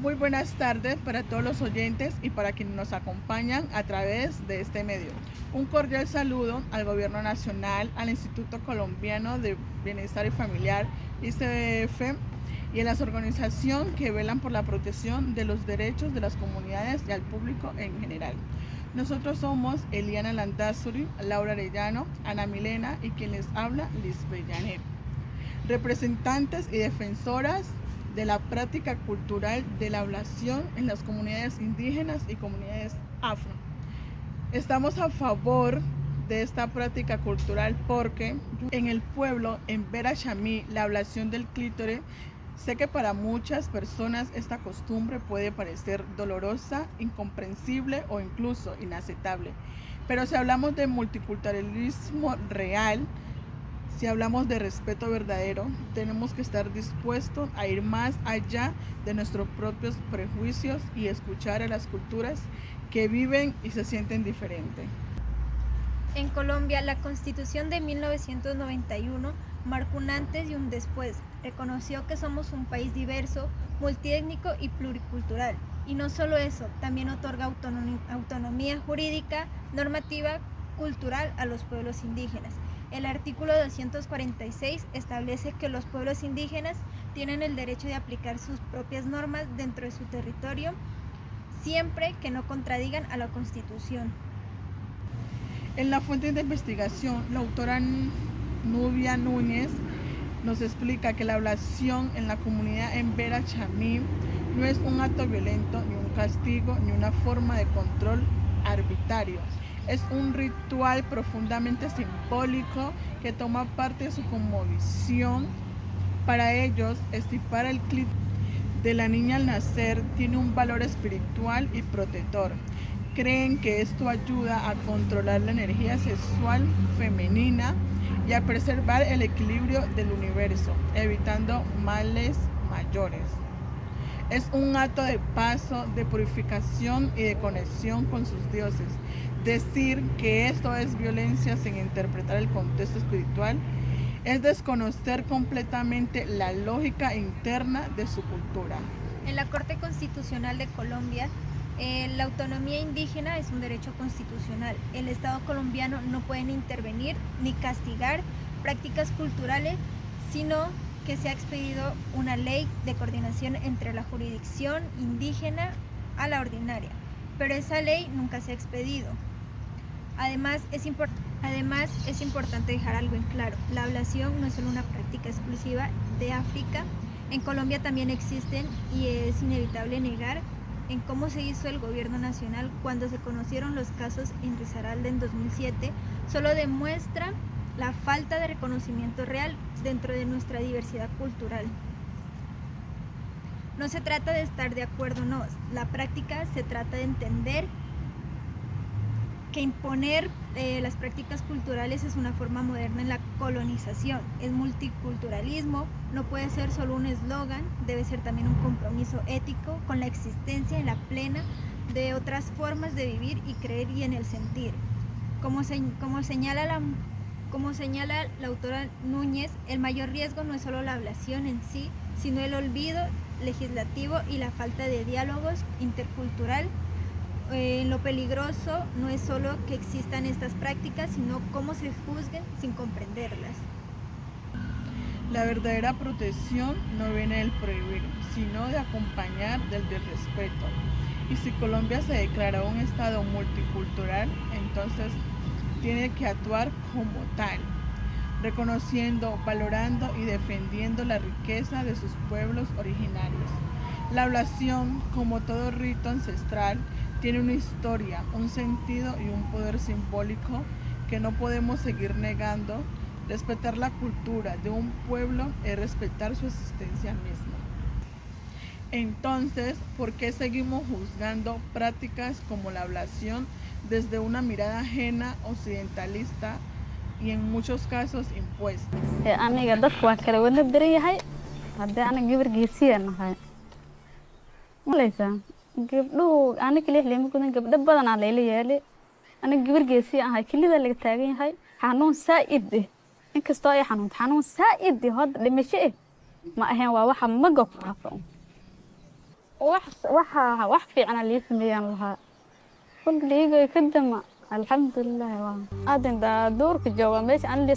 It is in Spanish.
Muy buenas tardes para todos los oyentes y para quienes nos acompañan a través de este medio. Un cordial saludo al Gobierno Nacional, al Instituto Colombiano de Bienestar y Familiar, ICBF, y a las organizaciones que velan por la protección de los derechos de las comunidades y al público en general. Nosotros somos Eliana Landazuri, Laura Arellano, Ana Milena y quien les habla, Lisbeth Janet, representantes y defensoras de la práctica cultural de la ablación en las comunidades indígenas y comunidades afro. Estamos a favor de esta práctica cultural porque en el pueblo, en Vera Chamí, la ablación del clítoris, sé que para muchas personas esta costumbre puede parecer dolorosa, incomprensible o incluso inaceptable. Pero si hablamos de multiculturalismo real, si hablamos de respeto verdadero, tenemos que estar dispuestos a ir más allá de nuestros propios prejuicios y escuchar a las culturas que viven y se sienten diferentes. En Colombia, la Constitución de 1991 marcó un antes y un después. Reconoció que somos un país diverso, multiétnico y pluricultural. Y no solo eso, también otorga autonomía jurídica, normativa, cultural a los pueblos indígenas. El artículo 246 establece que los pueblos indígenas tienen el derecho de aplicar sus propias normas dentro de su territorio, siempre que no contradigan a la Constitución. En la fuente de investigación, la autora Nubia Núñez nos explica que la ablación en la comunidad en Vera Chamí no es un acto violento, ni un castigo, ni una forma de control arbitrario. Es un ritual profundamente simbólico que toma parte de su cosmovisión. Para ellos, estipar el clítoris de la niña al nacer tiene un valor espiritual y protector. Creen que esto ayuda a controlar la energía sexual femenina y a preservar el equilibrio del universo, evitando males mayores. Es un acto de paso, de purificación y de conexión con sus dioses. Decir que esto es violencia sin interpretar el contexto espiritual es desconocer completamente la lógica interna de su cultura. En la Corte Constitucional de Colombia, la autonomía indígena es un derecho constitucional. El Estado colombiano no puede intervenir ni castigar prácticas culturales, sino que se ha expedido una ley de coordinación entre la jurisdicción indígena a la ordinaria, pero esa ley nunca se ha expedido. Además, es importante dejar algo en claro: la ablación no es solo una práctica exclusiva de África. En Colombia también existen, y es inevitable negar en cómo se hizo el gobierno nacional cuando se conocieron los casos en Risaralda en 2007, solo demuestra la falta de reconocimiento real dentro de nuestra diversidad cultural. No se trata de estar de acuerdo, no. La práctica se trata de entender que imponer las prácticas culturales es una forma moderna en la colonización. El multiculturalismo no puede ser solo un eslogan, debe ser también un compromiso ético con la existencia en la plena de otras formas de vivir y creer y en el sentir. Como señala la autora Núñez, el mayor riesgo no es solo la ablación en sí, sino el olvido legislativo y la falta de diálogos intercultural. Lo peligroso no es solo que existan estas prácticas, sino cómo se juzguen sin comprenderlas. La verdadera protección no viene del prohibir, sino de acompañar del respeto. Y si Colombia se declara un estado multicultural, entonces tiene que actuar como tal, reconociendo, valorando y defendiendo la riqueza de sus pueblos originarios. La ablación, como todo rito ancestral, tiene una historia, un sentido y un poder simbólico que no podemos seguir negando. Respetar la cultura de un pueblo es respetar su existencia misma. Entonces, ¿por qué seguimos juzgando prácticas como la ablación desde una mirada ajena, occidentalista y en muchos casos impuesta? Aniga dadku waa kala wada daran yahay. Haddii aniga gabar geesiya nahay. Malaysa gabdhuhu aniga kaliya lama gudan, gabdho badan aa layla yeelay. Aniga gabar geesiya ahay, kelida laga taagan yahay. Xanuun saa'id ah. Inkastoo ay xanuun saa'id ah hadda dhimasho ma ahayn, waa waxa maga ku dhafan. wax fiican lii sameeyaan lahaa كل اللي يجي يقدم الحمد لله. هذا دورك جوا ماشي أنا اللي